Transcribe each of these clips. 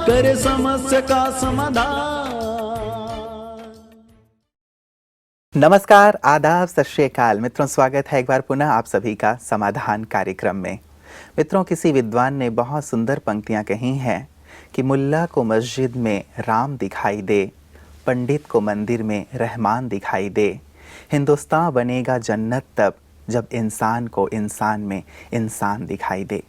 करे समस्या का समाधान। नमस्कार, आदाब, सत श्री अकाल मित्रों, स्वागत है एक बार पुनः आप सभी का समाधान कार्यक्रम में। मित्रों, किसी विद्वान ने बहुत सुंदर पंक्तियां कही हैं कि मुल्ला को मस्जिद में राम दिखाई दे, पंडित को मंदिर में रहमान दिखाई दे, हिंदुस्तान बनेगा जन्नत तब जब इंसान को इंसान में इंसान दिखाई दे।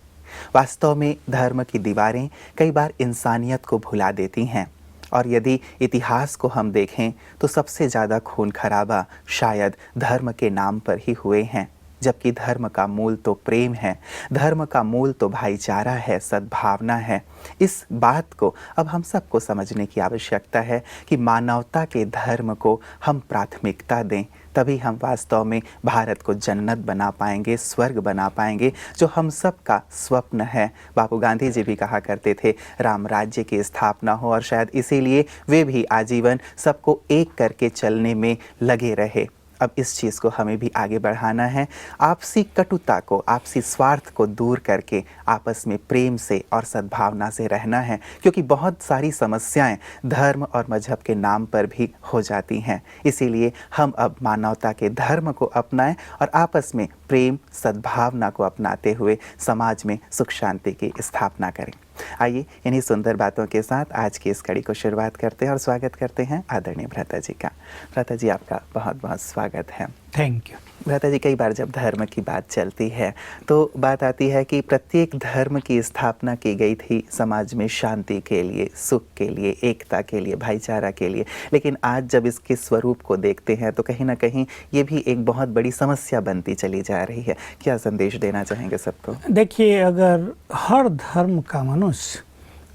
वास्तव में धर्म की दीवारें कई बार इंसानियत को भुला देती हैं, और यदि इतिहास को हम देखें तो सबसे ज़्यादा खून खराबा शायद धर्म के नाम पर ही हुए हैं, जबकि धर्म का मूल तो प्रेम है, धर्म का मूल तो भाईचारा है, सद्भावना है। इस बात को अब हम सबको समझने की आवश्यकता है कि मानवता के धर्म को हम प्राथमिकता दें, तभी हम वास्तव में भारत को जन्नत बना पाएंगे, स्वर्ग बना पाएंगे, जो हम सब का स्वप्न है। बापू गांधी जी भी कहा करते थे राम राज्य की स्थापना हो, और शायद इसीलिए वे भी आजीवन सबको एक करके चलने में लगे रहे। अब इस चीज़ को हमें भी आगे बढ़ाना है, आपसी कटुता को, आपसी स्वार्थ को दूर करके आपस में प्रेम से और सद्भावना से रहना है, क्योंकि बहुत सारी समस्याएं धर्म और मजहब के नाम पर भी हो जाती हैं। इसीलिए हम अब मानवता के धर्म को अपनाएं और आपस में प्रेम सद्भावना को अपनाते हुए समाज में सुख शांति की स्थापना करें। आइए इन्हीं सुंदर बातों के साथ आज की इस कड़ी को शुरुआत करते हैं और स्वागत करते हैं आदरणीय भ्राता जी का। भ्राता जी, आपका बहुत बहुत स्वागत है। Thank you. भ्राता जी, कई बार जब धर्म की बात चलती है तो बात आती है कि प्रत्येक धर्म की स्थापना की गई थी समाज में शांति के लिए, सुख के लिए, एकता के लिए, भाईचारा के लिए, लेकिन आज जब इसके स्वरूप को देखते हैं तो कहीं ना कहीं ये भी एक बहुत बड़ी समस्या बनती चली जा रही है। क्या संदेश देना चाहेंगे सबको? देखिए, अगर हर धर्म का मनुष्य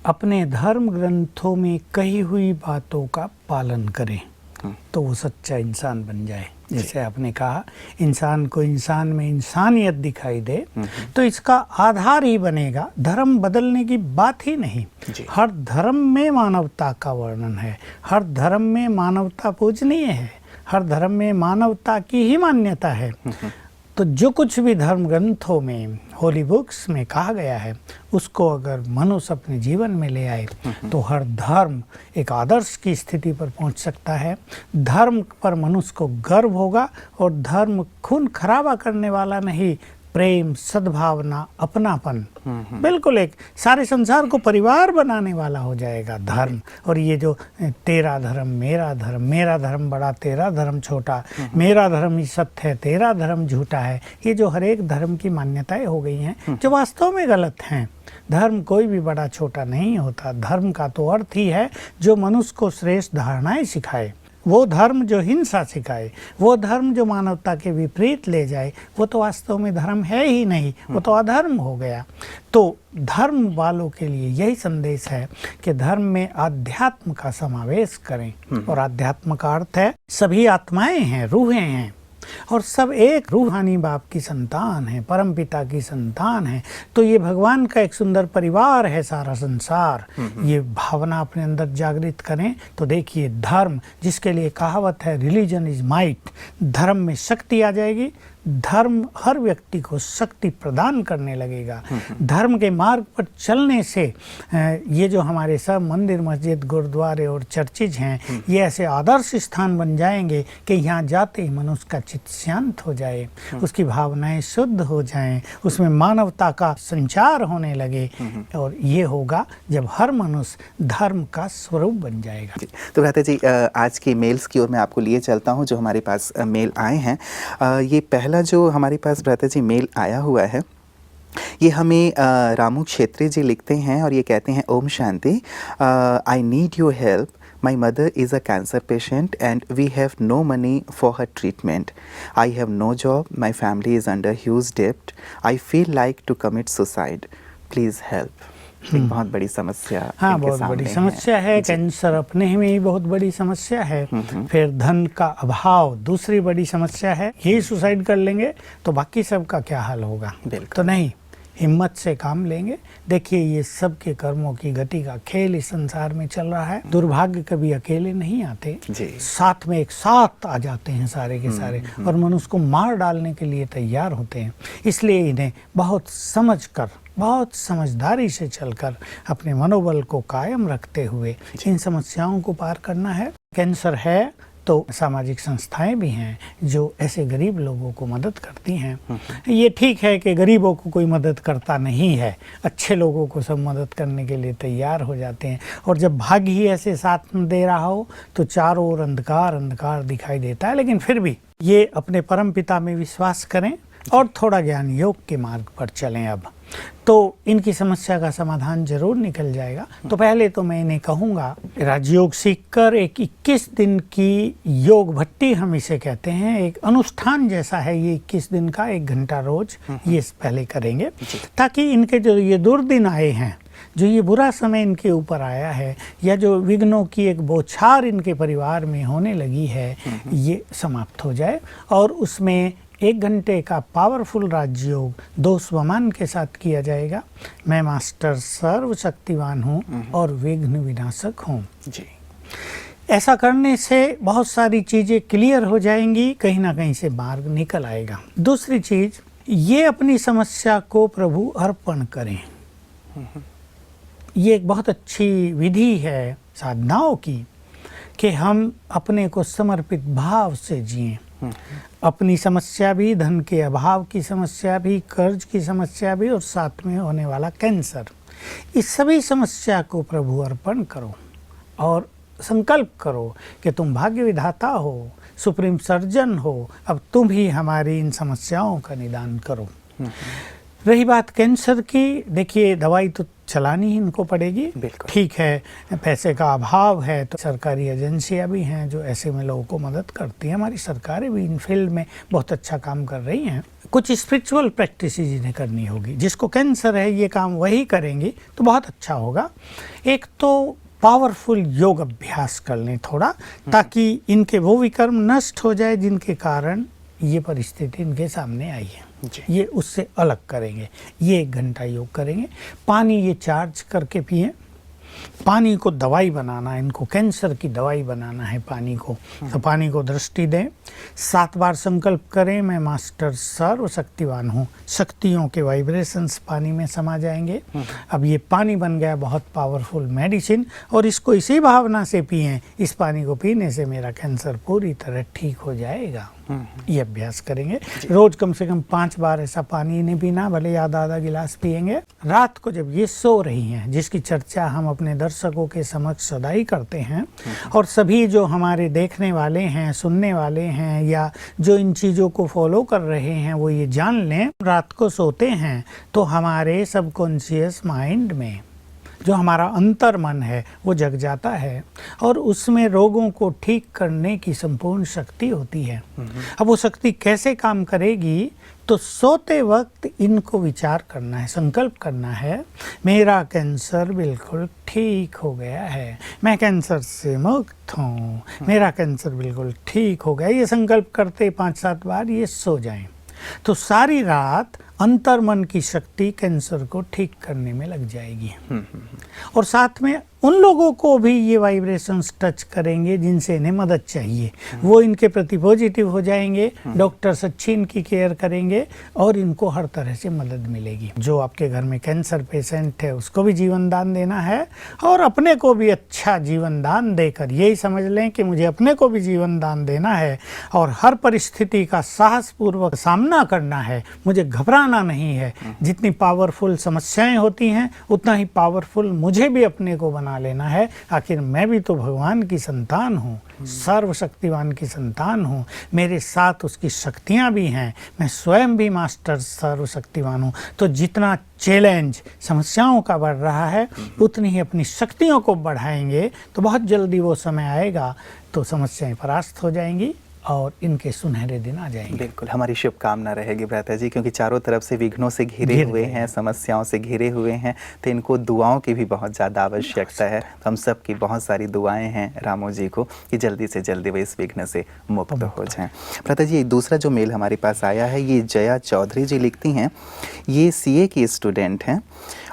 अपने धर्म ग्रंथों में कही हुई बातों का पालन करे तो वो सच्चा इंसान बन जाए। जैसे आपने कहा, इंसान को इंसान में इंसानियत दिखाई दे, तो इसका आधार ही बनेगा, धर्म बदलने की बात ही नहीं। हर धर्म में मानवता का वर्णन है, हर धर्म में मानवता पूजनीय है, हर धर्म में मानवता की ही मान्यता है। तो जो कुछ भी धर्म ग्रंथों में, होली बुक्स में कहा गया है, उसको अगर मनुष्य अपने जीवन में ले आए तो हर धर्म एक आदर्श की स्थिति पर पहुंच सकता है। धर्म पर मनुष्य को गर्व होगा, और धर्म खून खराबा करने वाला नहीं, प्रेम, सद्भावना, अपनापन, बिल्कुल एक सारे संसार को परिवार बनाने वाला हो जाएगा धर्म। और ये जो तेरा धर्म, मेरा धर्म बड़ा, तेरा धर्म छोटा, मेरा धर्म ही सत्य है, तेरा धर्म झूठा है, ये जो हर एक धर्म की मान्यताएं हो गई हैं, जो वास्तव में गलत हैं। धर्म कोई भी बड़ा छोटा नहीं होता। धर्म का तो अर्थ ही है जो मनुष्य को श्रेष्ठ धारणाएं सिखाए, वो धर्म जो हिंसा सिखाए, वो धर्म जो मानवता के विपरीत ले जाए, वो तो वास्तव में धर्म है ही नहीं, वो तो अधर्म हो गया। तो धर्म वालों के लिए यही संदेश है कि धर्म में अध्यात्म का समावेश करें, और अध्यात्म का अर्थ है सभी आत्माएं हैं, रूहें हैं, और सब एक रूहानी बाप की संतान है, परम पिता की संतान है। तो ये भगवान का एक सुंदर परिवार है सारा संसार। ये भावना अपने अंदर जागृत करें तो देखिए, धर्म जिसके लिए कहावत है रिलीजन इज माइट, धर्म में शक्ति आ जाएगी। धर्म हर व्यक्ति को शक्ति प्रदान करने लगेगा। धर्म के मार्ग पर चलने से ये जो हमारे सब मंदिर, मस्जिद, गुरुद्वारे और चर्चिज हैं, ये ऐसे आदर्श स्थान बन जाएंगे कि यहाँ जाते ही मनुष्य का चित्त शांत हो जाए, उसकी भावनाएं शुद्ध हो जाएं, उसमें मानवता का संचार होने लगे। और ये होगा जब हर मनुष्य धर्म का स्वरूप बन जाएगा। तो भ्राता जी, आज की मेल्स की ओर मैं आपको लिए चलता हूँ, जो हमारे पास मेल आए हैं। ये पहला जो हमारे पास भ्राता जी मेल आया हुआ है, ये हमें रामू क्षेत्री जी लिखते हैं और ये कहते हैं, ओम शांति, I need your help. My mother is a cancer patient and we have no money for her treatment. I have no job. My family is under huge debt. I feel like to commit suicide. Please help. एक बहुत बड़ी समस्या। हाँ, बहुत बड़ी समस्या है। Cancer अपने में ही बहुत बड़ी समस्या है। फिर धन का अभाव दूसरी बड़ी समस्या है। यही सुसाइड कर लेंगे तो बाकी सब का क्या हाल होगा? तो नहीं, हिम्मत से काम लेंगे। देखिए ये सब के कर्मों की गति का खेल इस संसार में चल रहा है। दुर्भाग्य कभी अकेले नहीं आते, साथ में एक साथ आ जाते हैं सारे के सारे, और मनुष्य को मार डालने के लिए तैयार होते हैं। इसलिए इन्हें बहुत समझकर, बहुत समझदारी से चलकर अपने मनोबल को कायम रखते हुए इन समस्याओं को पार करना है। कैंसर है तो सामाजिक संस्थाएं भी हैं जो ऐसे गरीब लोगों को मदद करती हैं। ये ठीक है कि गरीबों को कोई मदद करता नहीं है, अच्छे लोगों को सब मदद करने के लिए तैयार हो जाते हैं। और जब भाग्य ही ऐसे साथ न दे रहा हो तो चारों ओर अंधकार अंधकार दिखाई देता है। लेकिन फिर भी ये अपने परम पिता में विश्वास करें और थोड़ा ज्ञान योग के मार्ग पर चलें अब, तो इनकी समस्या का समाधान जरूर निकल जाएगा। तो पहले तो मैं इन्हें कहूँगा, राजयोग सीखकर एक 21 दिन की योग भट्टी हम इसे कहते हैं, एक अनुष्ठान जैसा है ये। 21 दिन का 1 घंटा रोज ये पहले करेंगे, ताकि इनके जो ये दुर्दिन आए हैं, जो ये बुरा समय इनके ऊपर आया है, या जो विघ्नों की एक बौछार इनके परिवार में होने लगी है, ये समाप्त हो जाए। और उसमें 1 घंटे का पावरफुल राजयोग 2 स्वमान के साथ किया जाएगा। मैं मास्टर सर्वशक्तिवान हूँ और विघ्न विनाशक हूँ जी। ऐसा करने से बहुत सारी चीज़ें क्लियर हो जाएंगी, कहीं ना कहीं से मार्ग निकल आएगा। दूसरी चीज़, ये अपनी समस्या को प्रभु अर्पण करें। ये एक बहुत अच्छी विधि है साधनाओं की कि हम अपने को समर्पित भाव से जिएं। अपनी समस्या भी, धन के अभाव की समस्या भी, कर्ज की समस्या भी, और साथ में होने वाला कैंसर, इस सभी समस्या को प्रभु अर्पण करो और संकल्प करो कि तुम भाग्य विधाता हो, सुप्रीम सर्जन हो, अब तुम ही हमारी इन समस्याओं का निदान करो। रही बात कैंसर की, देखिए दवाई तो चलानी ही इनको पड़ेगी, ठीक है, पैसे का अभाव है तो सरकारी एजेंसियां भी हैं जो ऐसे में लोगों को मदद करती हैं। हमारी सरकारें भी इन फील्ड में बहुत अच्छा काम कर रही हैं। कुछ स्पिरिचुअल प्रैक्टिस इन्हें करनी होगी। जिसको कैंसर है ये काम वही करेंगी तो बहुत अच्छा होगा। एक तो पावरफुल योग अभ्यास कर लें थोड़ा, ताकि इनके वो विकर्म नष्ट हो जाए जिनके कारण ये परिस्थिति इनके सामने आई है। ये उससे अलग करेंगे। ये 1 घंटा योग करेंगे। पानी ये चार्ज करके पिएं। पानी को दवाई बनाना है, इनको कैंसर की दवाई बनाना है पानी को, तो पानी को दृष्टि दें। 7 बार संकल्प करें, मैं मास्टर सर्वशक्तिवान हूँ। शक्तियों के वाइब्रेशंस पानी में समा जाएंगे। अब ये पानी बन गया बहुत पावरफुल मेडिसिन, और इसको इसी भावना से पिएं, इस पानी को पीने से मेरा कैंसर पूरी तरह ठीक हो जाएगा। ये अभ्यास करेंगे। रोज कम से कम 5 बार ऐसा पानी नहीं पीना, भले आधा गिलास पिएंगे। रात को जब ये सो रही हैं, जिसकी चर्चा हम अपने दर्शकों के समक्ष सदा ही करते हैं, और सभी जो हमारे देखने वाले हैं, सुनने वाले हैं, या जो इन चीज़ों को फॉलो कर रहे हैं, वो ये जान लें, रात को सोते हैं तो हमारे सबकॉन्शियस माइंड में जो हमारा अंतर मन है वो जग जाता है, और उसमें रोगों को ठीक करने की संपूर्ण शक्ति होती है। अब वो शक्ति कैसे काम करेगी, तो सोते वक्त इनको विचार करना है, संकल्प करना है, मेरा कैंसर बिल्कुल ठीक हो गया है, मैं कैंसर से मुक्त हूँ, मेरा कैंसर बिल्कुल ठीक हो गया। ये संकल्प करते 5-7 बार ये सो जाएं, तो सारी रात अंतर मन की शक्ति कैंसर को ठीक करने में लग जाएगी। और साथ में उन लोगों को भी ये वाइब्रेशंस टच करेंगे जिनसे इन्हें मदद चाहिए, वो इनके प्रति पॉजिटिव हो जाएंगे। डॉक्टर्स अच्छी इनकी केयर करेंगे और इनको हर तरह से मदद मिलेगी। जो आपके घर में कैंसर पेशेंट है उसको भी जीवन दान देना है, और अपने को भी अच्छा जीवन दान देकर यही समझ लें कि मुझे अपने को भी जीवन दान देना है, और हर परिस्थिति का साहसपूर्वक सामना करना है, मुझे घबराना नहीं है। जितनी पावरफुल समस्याएं होती हैं उतना ही पावरफुल मुझे भी अपने को बना लेना है। आखिर मैं भी तो भगवान की संतान हूँ, सर्वशक्तिवान की संतान हूँ, मेरे साथ उसकी शक्तियाँ भी हैं, मैं स्वयं भी मास्टर सर्वशक्तिवान हूँ। तो जितना चैलेंज समस्याओं का बढ़ रहा है उतनी ही अपनी शक्तियों को बढ़ाएंगे तो बहुत जल्दी वो समय आएगा तो समस्याएं परास्त हो जाएंगी और इनके सुनहरे दिन आ जाएंगे। बिल्कुल, हमारी शुभकामना रहेगी भ्राता जी, क्योंकि चारों तरफ से विघ्नों से घिरे हुए हैं, समस्याओं से घिरे हुए हैं, तो इनको दुआओं की भी बहुत ज़्यादा आवश्यकता है। तो हम सब की बहुत सारी दुआएं हैं रामू जी को कि जल्दी से जल्दी वे इस विघ्न से मुक्त हो जाएं। भ्राता जी, दूसरा जो मेल हमारे पास आया है, ये जया चौधरी जी लिखती हैं, ये सीए की स्टूडेंट हैं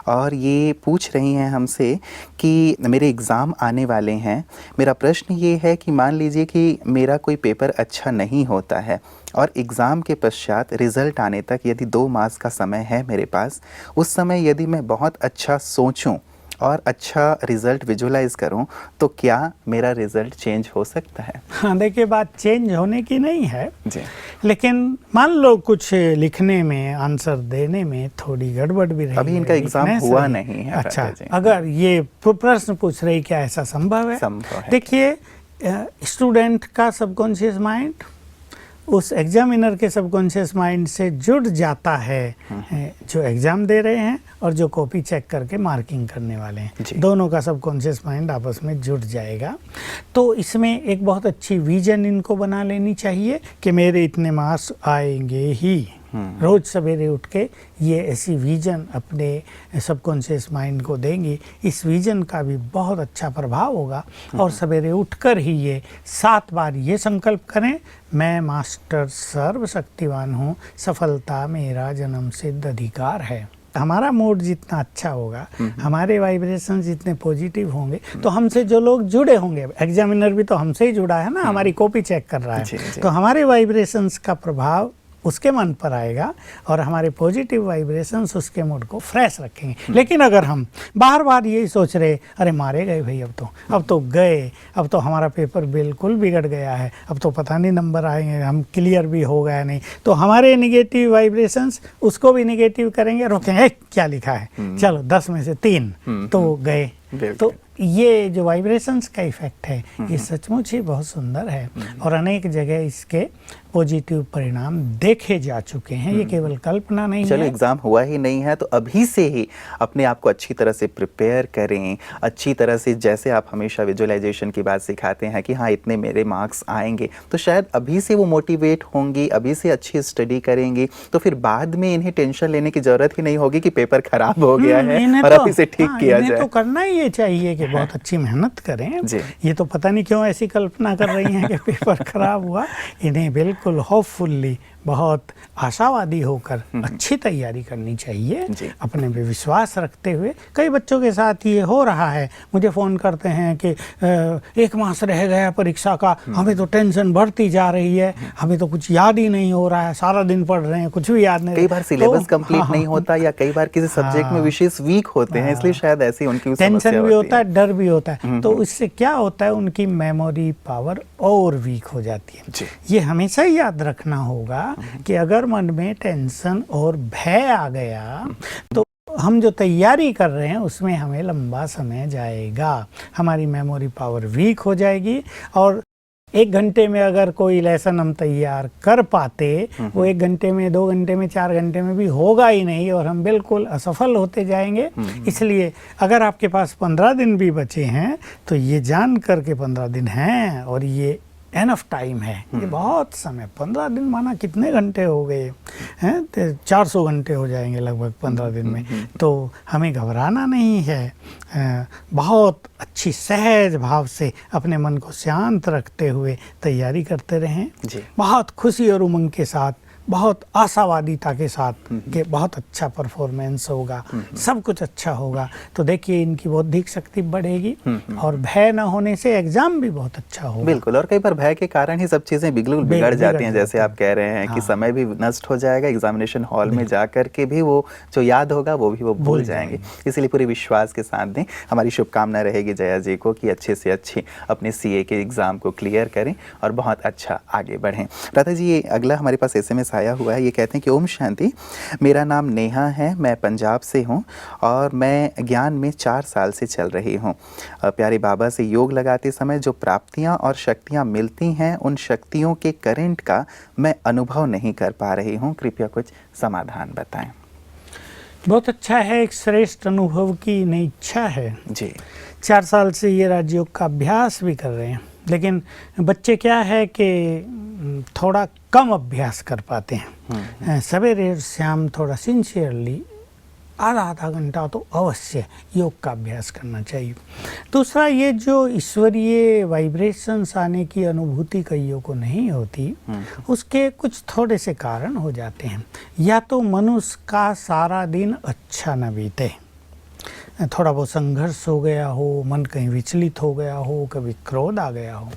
और ये पूछ रही हैं हमसे कि मेरे एग्ज़ाम आने वाले हैं। मेरा प्रश्न ये है कि मान लीजिए कि मेरा कोई पेपर अच्छा नहीं होता है और एग्ज़ाम के पश्चात रिज़ल्ट आने तक यदि 2 मास का समय है मेरे पास, उस समय यदि मैं बहुत अच्छा सोचूं और अच्छा रिज़ल्ट विजुलाइज़ करूं, तो क्या मेरा रिज़ल्ट चेंज हो सकता है? हाँ, देखिए, बात चेंज होने की नहीं है जी। लेकिन मान लो कुछ लिखने में, आंसर देने में थोड़ी गड़बड़ भी रही, अभी इनका एग्ज़ाम हुआ नहीं है। अच्छा, अगर ये प्रश्न पूछ रही, क्या ऐसा संभव है? संभव है। देखिए, स्टूडेंट का सबकॉन्शियस माइंड उस एग्जामिनर के सबकॉन्शियस माइंड से जुड़ जाता है, जो एग्ज़ाम दे रहे हैं और जो कॉपी चेक करके मार्किंग करने वाले हैं, दोनों का सबकॉन्शियस माइंड आपस में जुड़ जाएगा। तो इसमें एक बहुत अच्छी विजन इनको बना लेनी चाहिए कि मेरे इतने मार्क्स आएंगे ही। रोज सवेरे उठ के ये ऐसी विजन अपने सबकॉन्शियस माइंड को देंगी, इस विजन का भी बहुत अच्छा प्रभाव होगा। और सवेरे उठकर ही ये 7 बार ये संकल्प करें, मैं मास्टर सर्वशक्तिवान हूँ, सफलता मेरा जन्म सिद्ध अधिकार है। हमारा मूड जितना अच्छा होगा, हमारे वाइब्रेशन जितने पॉजिटिव होंगे, तो हमसे जो लोग जुड़े होंगे, एग्जामिनर भी तो हमसे ही जुड़ा है ना, हमारी कॉपी चेक कर रहा है, तो हमारे वाइब्रेशंस का प्रभाव उसके मन पर आएगा और हमारे पॉजिटिव वाइब्रेशंस उसके मूड को फ्रेश रखेंगे। लेकिन अगर हम बार बार यही सोच रहे, अरे मारे गए भाई, अब तो गए, अब तो हमारा पेपर बिल्कुल बिगड़ गया है, अब तो पता नहीं नंबर आएंगे, हम क्लियर भी हो गया नहीं, तो हमारे निगेटिव वाइब्रेशंस उसको भी निगेटिव करेंगे, रोकेंगे, क्या लिखा है, चलो 10 में से 3 तो गए। तो ये जो वाइब्रेशंस का इफेक्ट है, ये सचमुच ही बहुत सुंदर है और अनेक जगह इसके पॉजिटिव परिणाम देखे जा चुके हैं। ये केवल कल्पना नहीं है। चलो, एग्ज़ाम हुआ ही नहीं है तो अभी से ही अपने आप को अच्छी तरह से प्रिपेयर करें, अच्छी तरह से, जैसे आप हमेशा विजुअलाइजेशन की बात सिखाते हैं कि हाँ इतने मेरे मार्क्स आएंगे, तो शायद अभी से वो मोटिवेट होंगी, अभी से अच्छी स्टडी करेंगे, तो फिर बाद में इन्हें टेंशन लेने की ज़रूरत ही नहीं होगी कि पेपर खराब हो गया है और अभी से ठीक किया जाए। तो करना ही ये चाहिए कि बहुत अच्छी मेहनत करें। ये तो पता नहीं क्यों ऐसी कल्पना कर रही हैं कि पेपर खराब हुआ। इन्हें बिल्कुल होपफुल्ली, बहुत आशावादी होकर अच्छी तैयारी करनी चाहिए, अपने पे विश्वास रखते हुए। कई बच्चों के साथ ये हो रहा है, मुझे फ़ोन करते हैं कि 1 मास रह गया परीक्षा का, हमें तो टेंशन बढ़ती जा रही है, हमें तो कुछ याद ही नहीं हो रहा है, सारा दिन पढ़ रहे हैं, कुछ भी याद नहीं। कई बार सिलेबस कंप्लीट नहीं होता या कई बार किसी सब्जेक्ट में विशेष वीक होते हैं, इसलिए शायद ऐसी उनकी टेंशन भी होता है, डर भी होता है। तो इससे क्या होता है, उनकी मेमोरी पावर और वीक हो जाती है। ये हमेशा ही याद रखना होगा कि अगर मन में टेंशन और भय आ गया तो हम जो तैयारी कर रहे हैं उसमें हमें लंबा समय जाएगा, हमारी मेमोरी पावर वीक हो जाएगी। और 1 घंटे में अगर कोई लेसन हम तैयार कर पाते, वो 1 घंटे में, 2 घंटे में, 4 घंटे में भी होगा ही नहीं और हम बिल्कुल असफल होते जाएंगे। इसलिए अगर आपके पास 15 दिन भी बचे हैं तो ये जान कर के 15 दिन हैं और ये एनफ टाइम है, ये बहुत समय। 15 दिन माना कितने घंटे हो गए हैं, तो 400 घंटे हो जाएंगे लगभग 15 दिन में। तो हमें घबराना नहीं है, बहुत अच्छी सहज भाव से अपने मन को शांत रखते हुए तैयारी करते रहें, बहुत खुशी और उमंग के साथ, बहुत आशावादिता के साथ कि बहुत अच्छा परफॉर्मेंस होगा, सब कुछ अच्छा होगा। तो देखिए, इनकी बौद्धिक शक्ति बढ़ेगी और भय न होने से एग्जाम भी बहुत अच्छा होगा। बिल्कुल, और कई बार भय के कारण ही सब चीज़ें बिगड़ जाती हैं, जैसे आप कह रहे हैं कि समय भी नष्ट हो जाएगा, एग्जामिनेशन हॉल में जा कर के भी वो जो याद होगा वो भी वो भूल जाएंगे। इसलिए पूरे विश्वास के साथ दें। हमारी शुभकामना रहेगी जया जी को कि अच्छे से अच्छे अपने सीए के एग्ज़ाम को क्लियर करें और बहुत अच्छा आगे बढ़ें। राधा जी, ये अगला हमारे पास SMS आया हुआ है। ये कहते हैं कि ओम शांति, मेरा नाम नेहा है, मैं पंजाब से हूँ और मैं ज्ञान में 4 साल से चल रही हूँ। प्यारे बाबा से योग लगाते समय जो प्राप्तियाँ और शक्तियाँ मिलती हैं, उन शक्तियों के करंट का मैं अनुभव नहीं कर पा रही हूँ, कृपया कुछ समाधान बताएं। बहुत अच्छा है, एक श्रेष्ठ अनुभव की नई इच्छा है जी। 4 साल से ये राजयोग का अभ्यास भी कर रहे हैं, लेकिन बच्चे क्या है कि थोड़ा कम अभ्यास कर पाते हैं। सवेरे शाम थोड़ा सिंसियरली आधा घंटा तो अवश्य योग का अभ्यास करना चाहिए। दूसरा, ये जो ईश्वरीय वाइब्रेशंस आने की अनुभूति कईयों को नहीं होती, उसके कुछ थोड़े से कारण हो जाते हैं। या तो मनुष्य का सारा दिन अच्छा न बीते, थोड़ा बहुत संघर्ष हो गया हो, मन कहीं विचलित हो गया हो, कभी क्रोध आ गया हो,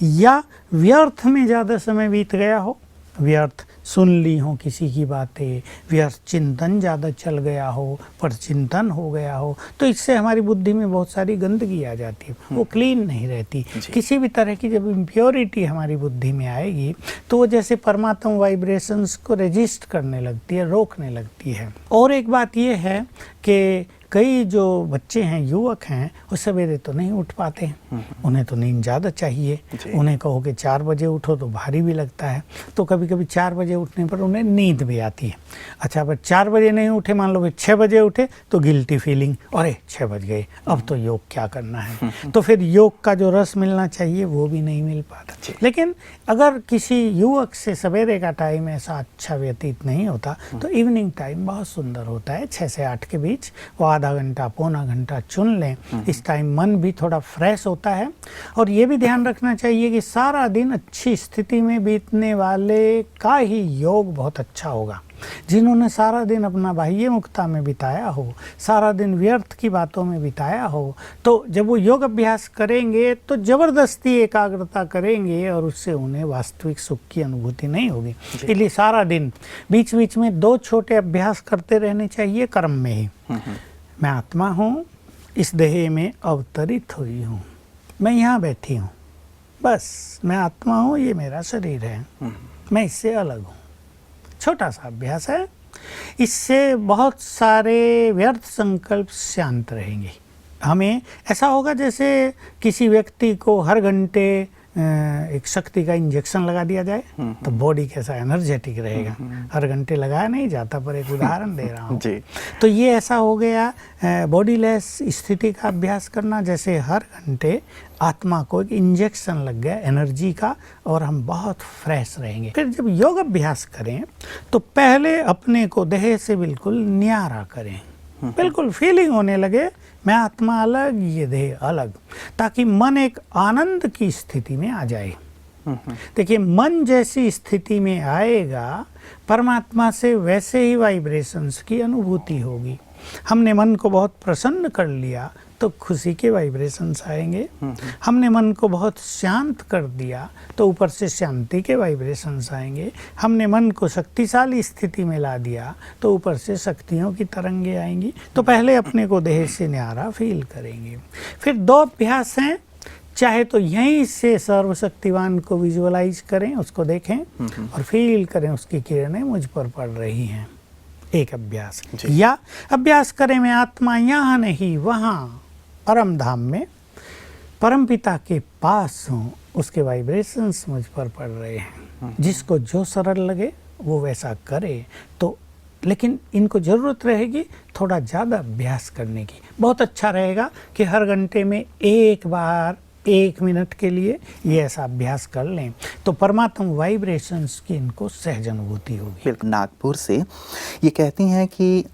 या व्यर्थ में ज़्यादा समय बीत गया हो, व्यर्थ सुन ली हो किसी की बातें, व्यर्थ चिंतन ज़्यादा चल गया हो, पर चिंतन हो गया हो, तो इससे हमारी बुद्धि में बहुत सारी गंदगी आ जाती है, वो क्लीन नहीं रहती। किसी भी तरह की जब इम्प्योरिटी हमारी बुद्धि में आएगी तो वो जैसे परमात्मा वाइब्रेशंस को रेजिस्ट करने लगती है, रोकने लगती है। और एक बात ये है कि कई जो बच्चे हैं, युवक हैं, वो सवेरे तो नहीं उठ पाते हैं, उन्हें तो नींद ज़्यादा चाहिए। उन्हें कहो कि 4 बजे उठो तो भारी भी लगता है, तो कभी कभी 4 बजे उठने पर उन्हें नींद भी आती है। अच्छा, अब 4 बजे नहीं उठे, मान लो कि 6 बजे उठे तो गिल्टी फीलिंग, अरे 6 बज गए, अब तो योग क्या करना है। तो फिर योग का जो रस मिलना चाहिए वो भी नहीं मिल पाता। लेकिन अगर किसी युवक से सवेरे का टाइम ऐसा अच्छा व्यतीत नहीं होता तो इवनिंग टाइम बहुत सुंदर होता है। 6 से 8 के बीच वो आधा घंटा पौना घंटा चुन लें, इस टाइम मन भी थोड़ा फ्रेश होता है। और ये भी ध्यान रखना चाहिए कि सारा दिन अच्छी स्थिति में बीतने वाले का ही योग बहुत अच्छा होगा। जिन्होंने सारा दिन अपना बाह्य मुक्ता में बिताया हो, सारा दिन व्यर्थ की बातों में बिताया हो, तो जब वो योग अभ्यास करेंगे तो जबरदस्ती एकाग्रता करेंगे और उससे उन्हें वास्तविक सुख की अनुभूति नहीं होगी। इसलिए सारा दिन बीच बीच में 2 छोटे अभ्यास करते रहने चाहिए कर्म में ही। मैं आत्मा हूँ, इस देह में अवतरित हुई हूँ, मैं यहाँ बैठी हूँ, बस मैं आत्मा हूँ, ये मेरा शरीर है, मैं इससे अलग हूँ। छोटा सा अभ्यास है, इससे बहुत सारे व्यर्थ संकल्प शांत रहेंगे। हमें ऐसा होगा जैसे किसी व्यक्ति को हर घंटे एक शक्ति का इंजेक्शन लगा दिया जाए तो बॉडी कैसा एनर्जेटिक रहेगा। हर घंटे लगाया नहीं जाता, पर एक उदाहरण दे रहा हूँ। तो ये ऐसा हो गया बॉडीलेस स्थिति का अभ्यास करना, जैसे हर घंटे आत्मा को एक इंजेक्शन लग गया एनर्जी का और हम बहुत फ्रेश रहेंगे। फिर जब योग अभ्यास करें तो पहले अपने को देह से बिल्कुल न्यारा करें, बिल्कुल फीलिंग होने लगे मैं आत्मा अलग, ये देह अलग, ताकि मन एक आनंद की स्थिति में आ जाए। देखिए, मन जैसी स्थिति में आएगा, परमात्मा से वैसे ही वाइब्रेशंस की अनुभूति होगी। हमने मन को बहुत प्रसन्न कर लिया तो खुशी के वाइब्रेशंस आएंगे। हमने मन को बहुत शांत कर दिया तो ऊपर से शांति के वाइब्रेशंस आएंगे। हमने मन को शक्तिशाली स्थिति में ला दिया तो ऊपर से शक्तियों की तरंगे आएंगी। तो पहले अपने को देह से न्यारा फील करेंगे। फिर 2 अभ्यास हैं, चाहे तो यहीं से सर्वशक्तिवान को विजुअलाइज करें, उसको देखें और फील करें उसकी किरणें मुझ पर पड़ रही हैं, एक अभ्यास। या अभ्यास करें मैं आत्मा यहाँ नहीं वहाँ परम धाम में परमपिता के पास हूँ, उसके वाइब्रेशंस मुझ पर पड़ रहे हैं। जिसको जो सरल लगे वो वैसा करे। तो लेकिन इनको ज़रूरत रहेगी थोड़ा ज़्यादा अभ्यास करने की। बहुत अच्छा रहेगा कि हर घंटे में एक बार 1 मिनट के लिए ये ऐसा अभ्यास कर लें तो परमात्मा वाइब्रेशंस की इनको सहज अनुभूति होगी। नागपुर से ये कहती हैं कि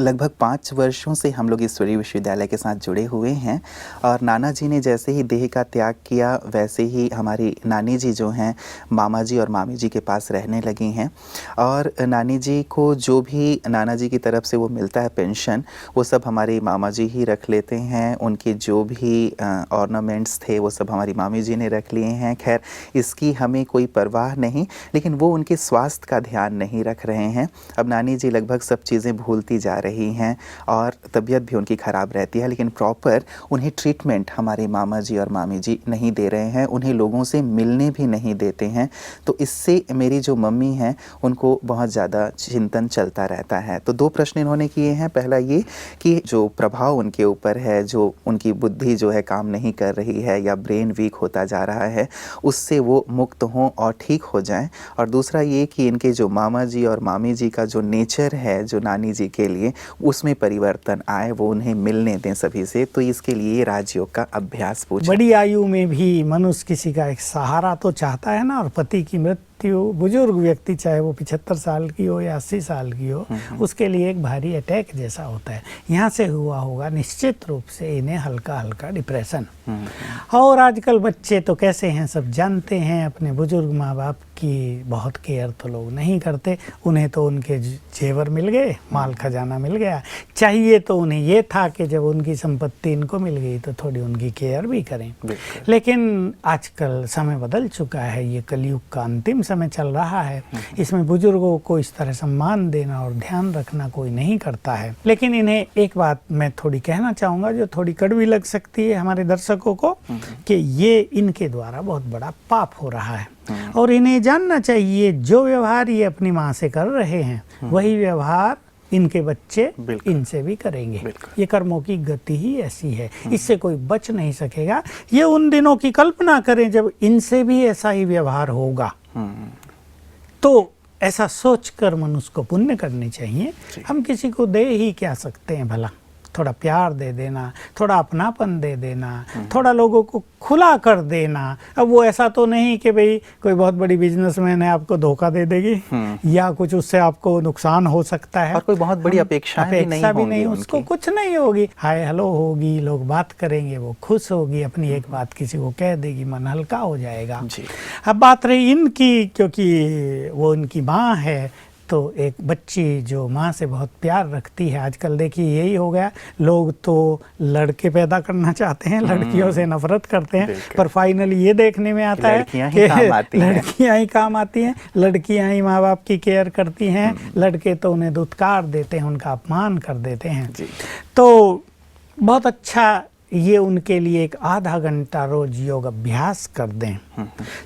लगभग 5 वर्षों से हम लोग ईश्वरीय विश्वविद्यालय के साथ जुड़े हुए हैं और नाना जी ने जैसे ही देह का त्याग किया वैसे ही हमारी नानी जी जो हैं मामा जी और मामी जी के पास रहने लगी हैं। और नानी जी को जो भी नाना जी की तरफ से वो मिलता है पेंशन, वो सब हमारी मामा जी ही रख लेते हैं। उनके जो भी ऑर्नामेंट्स थे वो सब हमारी मामी जी ने रख लिए हैं। खैर, इसकी हमें कोई परवाह नहीं, लेकिन वो उनके स्वास्थ्य का ध्यान नहीं रख रहे हैं। अब नानी जी लगभग सब चीज़ें भूलती जा रही हैं और तबीयत भी उनकी ख़राब रहती है, लेकिन प्रॉपर उन्हें ट्रीटमेंट हमारे मामा जी और मामी जी नहीं दे रहे हैं, उन्हें लोगों से मिलने भी नहीं देते हैं। तो इससे मेरी जो मम्मी हैं उनको बहुत ज़्यादा चिंतन चलता रहता है। तो 2 प्रश्न इन्होंने किए हैं। पहला ये कि जो प्रभाव उनके ऊपर है, जो उनकी बुद्धि जो है काम नहीं कर रही है या ब्रेन वीक होता जा रहा है, उससे वो मुक्त हों और ठीक हो जाएं। और दूसरा ये कि इनके जो मामा जी और मामी जी का जो नेचर है जो नानी जी के लिए लिए उसमें परिवर्तन आए, वो उन्हें मिलने दें सभी से। तो इसके लिए राजयोग का अभ्यास पूछा। बड़ी आयु में भी मनुष्य किसी का एक सहारा तो चाहता है ना, और पति की मृत्यु, बुजुर्ग व्यक्ति चाहे वो 75 साल की हो या 80 साल की हो, उसके लिए एक भारी अटैक जैसा होता है। यहाँ से हुआ होगा निश्चित रूप से इन्हें हल्का हल्का डिप्रेशन। और आजकल बच्चे तो कैसे हैं सब जानते हैं, अपने बुजुर्ग माँ बाप की बहुत केयर तो लोग नहीं करते। उन्हें तो उनके जेवर मिल गए, माल खजाना मिल गया, चाहिए तो उन्हें ये था कि जब उनकी संपत्ति इनको मिल गई तो थोड़ी उनकी केयर भी करें। लेकिन आजकल समय बदल चुका है, ये कलयुग का अंतिम समय चल रहा है। इसमें बुजुर्गों को इस तरह सम्मान देना और ध्यान रखना कोई नहीं करता है। लेकिन इन्हें एक बात मैं थोड़ी कहना चाहूँगा जो थोड़ी कड़वी लग सकती है हमारे दर्शकों को, कि ये इनके द्वारा बहुत बड़ा पाप हो रहा है। और इन्हें जानना चाहिए जो व्यवहार ये अपनी माँ से कर रहे हैं वही व्यवहार इनके बच्चे इनसे भी करेंगे। ये कर्मों की गति ही ऐसी है, इससे कोई बच नहीं सकेगा। ये उन दिनों की कल्पना करें जब इनसे भी ऐसा ही व्यवहार होगा, तो ऐसा सोचकर मनुष्य को पुण्य करनी चाहिए। हम किसी को दे ही क्या सकते हैं भला, थोड़ा प्यार दे देना, थोड़ा अपनापन दे देना, थोड़ा लोगों को खुला कर देना। अब वो ऐसा तो नहीं कि भाई कोई बहुत बड़ी बिजनेसमैन है आपको धोखा दे देगी या कुछ उससे आपको नुकसान हो सकता है, और कोई बहुत बड़ी अपेक्षा भी नहीं उसको कुछ नहीं होगी। हाय हेलो होगी, लोग बात करेंगे, वो खुश होगी, अपनी एक बात किसी को कह देगी, मन हल्का हो जाएगा। अब बात रही इनकी, क्योंकि वो इनकी माँ है, तो एक बच्ची जो माँ से बहुत प्यार रखती है, आजकल देखिए यही हो गया, लोग तो लड़के पैदा करना चाहते हैं, लड़कियों से नफरत करते हैं, पर फाइनली ये देखने में आता है कि लड़कियां ही काम आती हैं, लड़कियां ही माँ बाप की केयर करती हैं, लड़के तो उन्हें दुत्कार देते हैं, उनका अपमान कर देते हैं। तो बहुत अच्छा ये उनके लिए एक आधा घंटा रोज योग अभ्यास कर दें,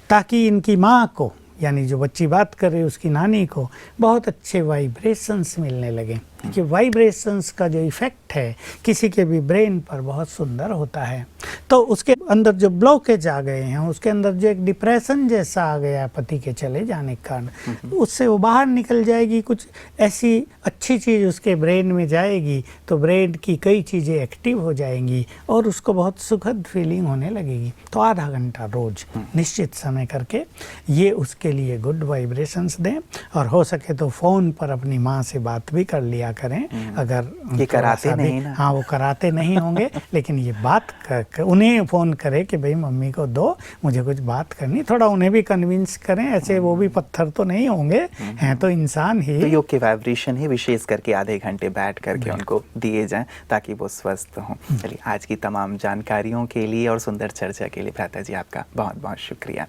ताकि इनकी माँ को, यानी जो बच्ची बात कर रही है उसकी नानी को, बहुत अच्छे वाइब्रेशंस मिलने लगे। कि वाइब्रेशंस का जो इफ़ेक्ट है किसी के भी ब्रेन पर बहुत सुंदर होता है। तो उसके अंदर जो ब्लॉकेज आ गए हैं, उसके अंदर जो एक डिप्रेशन जैसा आ गया पति के चले जाने के कारण, उससे वो बाहर निकल जाएगी। कुछ ऐसी अच्छी चीज़ उसके ब्रेन में जाएगी तो ब्रेन की कई चीज़ें एक्टिव हो जाएंगी और उसको बहुत सुखद फीलिंग होने लगेगी। तो आधा घंटा रोज निश्चित समय करके ये उसके लिए गुड वाइब्रेशंस दें, और हो सके तो फ़ोन पर अपनी माँ से बात भी कर लिया करें। अगर ये कराते नहीं ना, हाँ वो कराते नहीं होंगे, लेकिन ये बात कर उन्हें फ़ोन करें कि भाई मम्मी को दो, मुझे कुछ बात करनी, थोड़ा उन्हें भी कन्विंस करें। ऐसे वो भी पत्थर तो नहीं होंगे, हैं तो इंसान ही। तो योग के वाइब्रेशन ही विशेष करके आधे घंटे बैठ करके उनको दिए जाएं ताकि वो स्वस्थ हों। चलिए, आज की तमाम जानकारियों के लिए और सुंदर चर्चा के लिए भ्राता जी आपका बहुत बहुत शुक्रिया।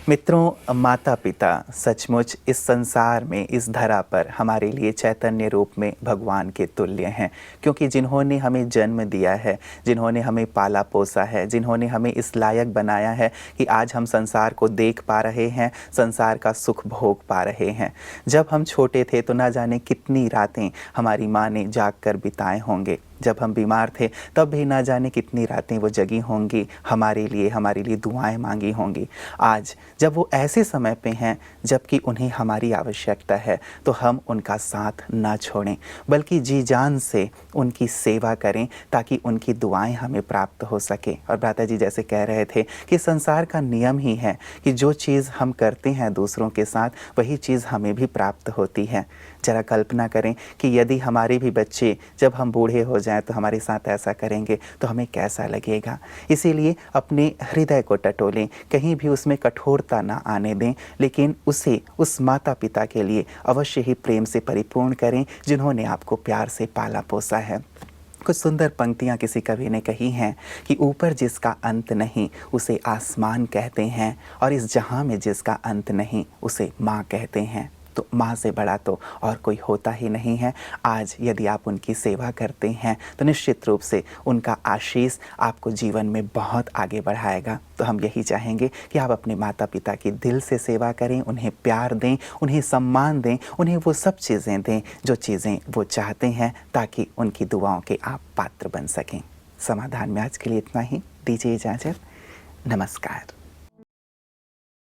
मित्रों, माता पिता सचमुच इस संसार में, इस धरा पर हमारे लिए चैतन्य रूप में भगवान के तुल्य हैं, क्योंकि जिन्होंने हमें जन्म दिया है, जिन्होंने हमें पाला पोसा है, जिन्होंने हमें इस लायक बनाया है कि आज हम संसार को देख पा रहे हैं, संसार का सुख भोग पा रहे हैं। जब हम छोटे थे तो ना जाने कितनी रातें हमारी माँ ने जाग कर बिताए होंगे। जब हम बीमार थे तब भी ना जाने कितनी रातें वो जगी होंगी, हमारे लिए दुआएं मांगी होंगी। आज जब वो ऐसे समय पे हैं जबकि उन्हें हमारी आवश्यकता है, तो हम उनका साथ ना छोड़ें, बल्कि जी जान से उनकी सेवा करें ताकि उनकी दुआएं हमें प्राप्त हो सके। और भ्राता जी जैसे कह रहे थे कि संसार का नियम ही है कि जो चीज़ हम करते हैं दूसरों के साथ, वही चीज़ हमें भी प्राप्त होती है। जरा कल्पना करें कि यदि हमारे भी बच्चे जब हम बूढ़े हो जाएं तो हमारे साथ ऐसा करेंगे तो हमें कैसा लगेगा। इसीलिए अपने हृदय को टटोलें, कहीं भी उसमें कठोरता ना आने दें, लेकिन उसे उस माता पिता के लिए अवश्य ही प्रेम से परिपूर्ण करें जिन्होंने आपको प्यार से पाला पोसा है। कुछ सुंदर पंक्तियाँ किसी कवि ने कही हैं कि ऊपर जिसका अंत नहीं उसे आसमान कहते हैं, और इस जहां में जिसका अंत नहीं उसे माँ कहते हैं। तो माँ से बड़ा तो और कोई होता ही नहीं है। आज यदि आप उनकी सेवा करते हैं तो निश्चित रूप से उनका आशीष आपको जीवन में बहुत आगे बढ़ाएगा। तो हम यही चाहेंगे कि आप अपने माता पिता की दिल से सेवा करें, उन्हें प्यार दें, उन्हें सम्मान दें, उन्हें वो सब चीज़ें दें जो चीज़ें वो चाहते हैं, ताकि उनकी दुआओं के आप पात्र बन सकें। समाधान में आज के लिए इतना ही, दीजिए इजाज़त। नमस्कार।